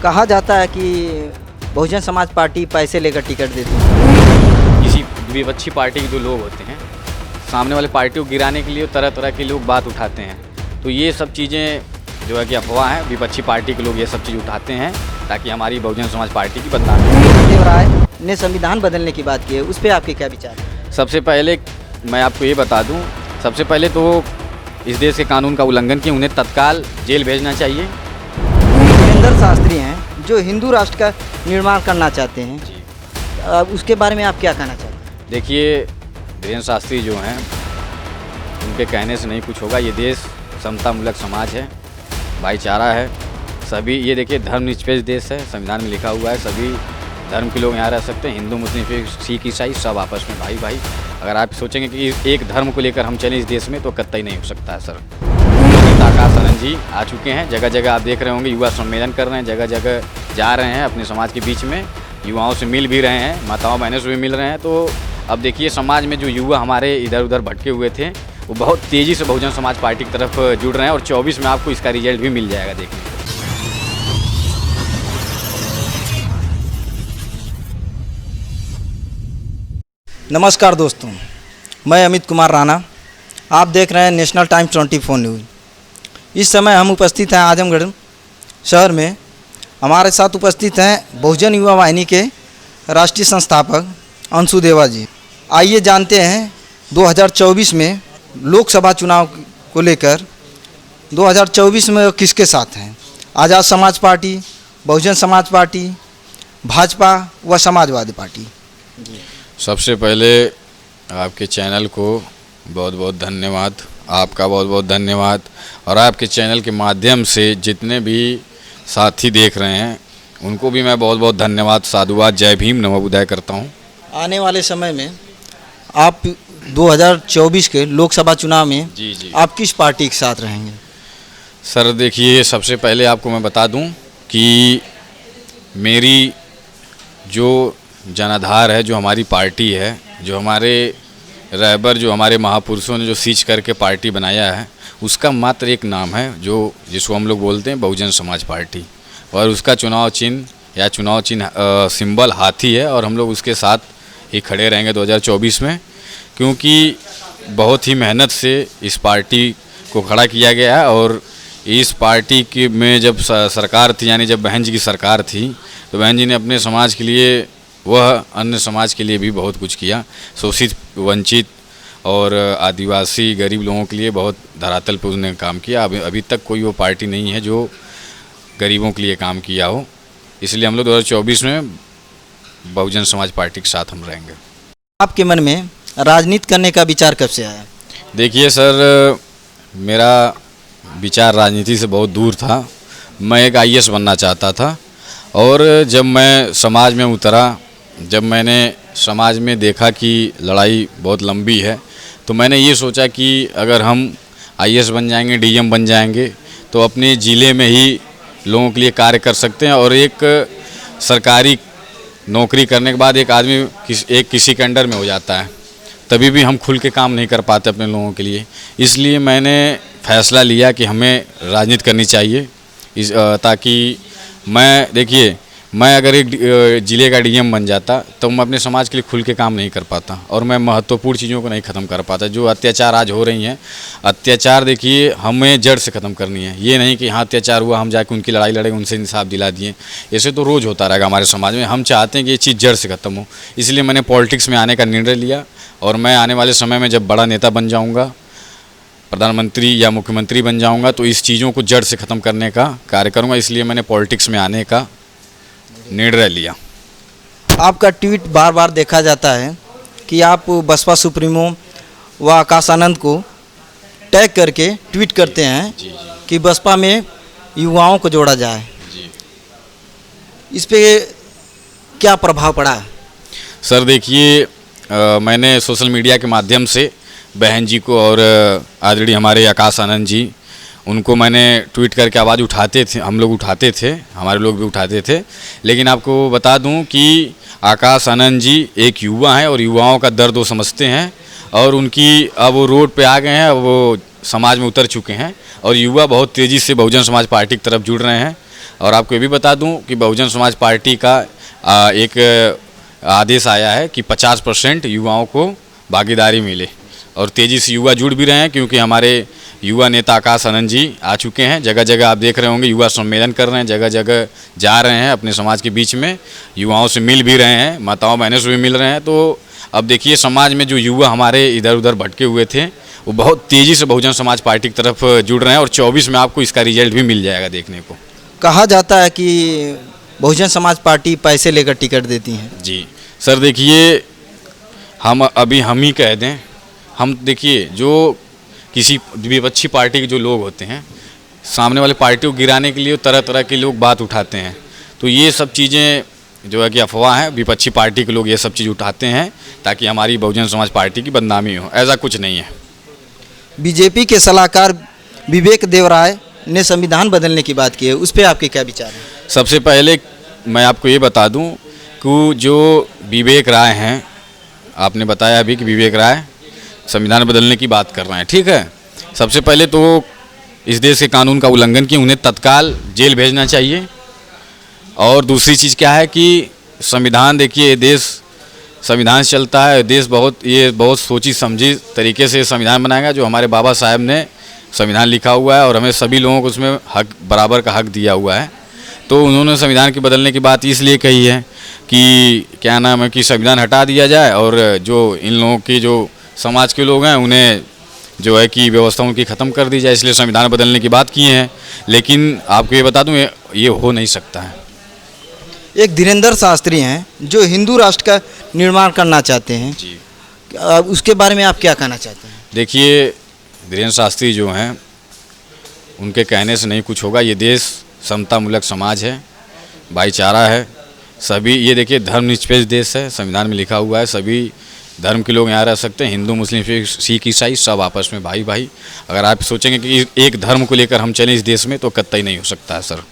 कहा जाता है कि बहुजन समाज पार्टी पैसे लेकर टिकट देती है। किसी विपक्षी पार्टी के जो लोग होते हैं, सामने वाले पार्टी को गिराने के लिए तरह तरह के लोग बात उठाते हैं। तो ये सब चीज़ें जो है कि अफवाह है, विपक्षी पार्टी के लोग ये सब चीज़ उठाते हैं ताकि हमारी बहुजन समाज पार्टी की बदनामी। देव राय ने संविधान बदलने की बात की है, उस पर आपके क्या विचार है? सबसे पहले मैं आपको ये बता दूं, सबसे पहले तो इस देश के कानून का उल्लंघन किया, उन्हें तत्काल जेल भेजना चाहिए। वीरेंद्र शास्त्री हैं जो हिंदू राष्ट्र का निर्माण करना चाहते हैं जी, उसके बारे में आप क्या कहना चाहते हैं? देखिए, वीरेंद्र शास्त्री जो हैं, उनके कहने से नहीं कुछ होगा। ये देश समतामूलक समाज है, भाईचारा है, सभी ये देखिए धर्मनिरपेक्ष देश है, संविधान में लिखा हुआ है सभी धर्म के लोग यहाँ रह सकते हैं, हिंदू मुस्लिम सिख ईसाई सब आपस में भाई भाई। अगर आप सोचेंगे कि एक धर्म को लेकर हम चलें इस देश में तो कतई नहीं हो सकता है सर। आकाश आनंद जी आ चुके हैं, जगह जगह आप देख रहे होंगे युवा सम्मेलन कर रहे हैं, जगह जगह जा रहे हैं, अपने समाज के बीच में युवाओं से मिल भी रहे हैं, माताओं बहनों से भी मिल रहे हैं। तो अब देखिए समाज में जो युवा हमारे इधर उधर भटके हुए थे वो बहुत तेज़ी से बहुजन समाज पार्टी की तरफ जुड़ रहे हैं और 24 में आपको इसका रिजल्ट भी मिल जाएगा देखने को। नमस्कार दोस्तों, मैं अमित कुमार राणा, आप देख रहे हैं नेशनल टाइम 24 न्यूज़। इस समय हम उपस्थित हैं आजमगढ़ शहर में। हमारे साथ उपस्थित हैं बहुजन युवा वाहिनी के राष्ट्रीय संस्थापक अंशु देवा जी। आइए जानते हैं 2024 में लोकसभा चुनाव को लेकर 2024 में किसके साथ हैं? आज़ाद समाज पार्टी, बहुजन समाज पार्टी, भाजपा व समाजवादी पार्टी। सबसे पहले आपके चैनल को बहुत बहुत धन्यवाद, आपका बहुत बहुत धन्यवाद, और आपके चैनल के माध्यम से जितने भी साथी देख रहे हैं उनको भी मैं बहुत बहुत धन्यवाद, साधुवाद, जय भीम, नमो बुद्धाय करता हूं। आने वाले समय में आप 2024 के लोकसभा चुनाव में जी आप किस पार्टी के साथ रहेंगे? सर देखिए, सबसे पहले आपको मैं बता दूं कि मेरी जो जनाधार है, जो हमारी पार्टी है, जो हमारे रहबर, जो हमारे महापुरुषों ने जो सींच करके पार्टी बनाया है, उसका मात्र एक नाम है जो जिसको हम लोग बोलते हैं बहुजन समाज पार्टी, और उसका चुनाव चिन्ह या चुनाव चिन्ह सिंबल हाथी है। और हम लोग उसके साथ ही खड़े रहेंगे 2024 में, क्योंकि बहुत ही मेहनत से इस पार्टी को खड़ा किया गया है। और इस पार्टी के में जब सरकार थी, यानी जब बहन जी की सरकार थी, तो बहन जी ने अपने समाज के लिए वह अन्य समाज के लिए भी बहुत कुछ किया। शोषित, वंचित और आदिवासी गरीब लोगों के लिए बहुत धरातल पर उसने काम किया। अभी तक कोई वो पार्टी नहीं है जो गरीबों के लिए काम किया हो। इसलिए हम लोग 2024 में बहुजन समाज पार्टी के साथ हम रहेंगे। आपके मन में राजनीति करने का विचार कब से आया? देखिए सर, मेरा विचार राजनीति से बहुत दूर था। मैं एक IAS बनना चाहता था, और जब मैं समाज में उतरा, जब मैंने समाज में देखा कि लड़ाई बहुत लंबी है, तो मैंने ये सोचा कि अगर हम IAS बन जाएंगे, DM बन जाएंगे, तो अपने ज़िले में ही लोगों के लिए कार्य कर सकते हैं। और एक सरकारी नौकरी करने के बाद एक आदमी किसी के अंडर में हो जाता है, तभी भी हम खुल के काम नहीं कर पाते अपने लोगों के लिए। इसलिए मैंने फैसला लिया कि हमें राजनीति करनी चाहिए, ताकि मैं अगर एक ज़िले का DM बन जाता तो मैं अपने समाज के लिए खुल के काम नहीं कर पाता, और मैं महत्वपूर्ण चीज़ों को नहीं ख़त्म कर पाता। जो अत्याचार आज हो रही हैं, अत्याचार देखिए हमें जड़ से ख़त्म करनी है। ये नहीं कि हाँ अत्याचार हुआ हम जाके उनकी लड़ाई लड़े, उनसे इंसाफ दिला दिए, ऐसे तो रोज़ होता रहेगा हमारे समाज में। हम चाहते हैं कि ये चीज़ जड़ से ख़त्म हो। इसलिए मैंने पॉलिटिक्स में आने का निर्णय लिया, और मैं आने वाले समय में जब बड़ा नेता बन जाऊँगा, प्रधानमंत्री या मुख्यमंत्री बन जाऊँगा, तो इस चीज़ों को जड़ से ख़त्म करने का कार्य करूँगा। इसलिए मैंने पॉलिटिक्स में आने का निर्णय लिया। आपका ट्वीट बार बार देखा जाता है कि आप बसपा सुप्रीमो व आकाश आनंद को टैग करके ट्वीट करते हैं कि बसपा में युवाओं को जोड़ा जाए। इस पे क्या प्रभाव पड़ा है? सर देखिए, मैंने सोशल मीडिया के माध्यम से बहन जी को और आदरणीय हमारे आकाश आनंद जी, उनको मैंने ट्वीट करके आवाज़ उठाते थे, हम लोग उठाते थे, हमारे लोग भी उठाते थे। लेकिन आपको बता दूं कि आकाश आनंद जी एक युवा हैं और युवाओं का दर्द वो समझते हैं, और उनकी अब वो रोड पे आ गए हैं, अब वो समाज में उतर चुके हैं, और युवा बहुत तेज़ी से बहुजन समाज पार्टी की तरफ जुड़ रहे हैं। और आपको ये भी बता दूं कि बहुजन समाज पार्टी का एक आदेश आया है कि 50% युवाओं को भागीदारी मिले, और तेज़ी से युवा जुड़ भी रहे हैं, क्योंकि हमारे युवा नेता आकाश आनंद जी आ चुके हैं। जगह जगह आप देख रहे होंगे युवा सम्मेलन कर रहे हैं, जगह जगह जा रहे हैं, अपने समाज के बीच में युवाओं से मिल भी रहे हैं, माताओं बहनों से भी मिल रहे हैं। तो अब देखिए समाज में जो युवा हमारे इधर उधर भटके हुए थे वो बहुत तेज़ी से बहुजन समाज पार्टी की तरफ जुड़ रहे हैं, और 24 में आपको इसका रिजल्ट भी मिल जाएगा देखने को। कहा जाता है कि बहुजन समाज पार्टी पैसे लेकर टिकट देती हैं। जी सर, देखिए हम ही कह दें, हम देखिए जो किसी विपक्षी पार्टी के जो लोग होते हैं, सामने वाले पार्टी को गिराने के लिए तरह तरह के लोग बात उठाते हैं। तो ये सब चीज़ें जो है कि अफवाह है, विपक्षी पार्टी के लोग ये सब चीज़ उठाते हैं ताकि हमारी बहुजन समाज पार्टी की बदनामी हो। ऐसा कुछ नहीं है। बीजेपी के सलाहकार विवेक देवराय ने संविधान बदलने की बात की है, उस पर आपके क्या विचार हैं? सबसे पहले मैं आपको ये बता दूं कि जो विवेक राय हैं, आपने बताया अभी कि विवेक राय संविधान बदलने की बात कर रहे हैं, ठीक है। सबसे पहले तो इस देश के कानून का उल्लंघन किया, उन्हें तत्काल जेल भेजना चाहिए। और दूसरी चीज़ क्या है कि संविधान, देखिए देश संविधान से चलता है, देश बहुत सोची समझी तरीके से संविधान बनाएगा। जो हमारे बाबा साहब ने संविधान लिखा हुआ है और हमें सभी लोगों को उसमें हक, बराबर का हक दिया हुआ है। तो उन्होंने संविधान के बदलने की बात इसलिए कही है कि क्या नाम है कि संविधान हटा दिया जाए, और जो इन लोगों की जो समाज के लोग हैं उन्हें जो है कि व्यवस्था उनकी ख़त्म कर दी जाए, इसलिए संविधान बदलने की बात की है। लेकिन आपको ये बता दूं ये हो नहीं सकता है। एक धीरेंद्र शास्त्री हैं जो हिंदू राष्ट्र का निर्माण करना चाहते हैं जी, उसके बारे में आप क्या कहना चाहते हैं? देखिए धीरेंद्र शास्त्री जो हैं उनके कहने से नहीं कुछ होगा। ये देश समतामूलक समाज है, भाईचारा है, सभी ये देखिए धर्मनिरपेक्ष देश है, संविधान में लिखा हुआ है सभी धर्म के लोग यहाँ रह सकते हैं, हिंदू मुस्लिम सिख ईसाई सब आपस में भाई भाई। अगर आप सोचेंगे कि एक धर्म को लेकर हम चलें इस देश में तो कतई नहीं हो सकता है सर।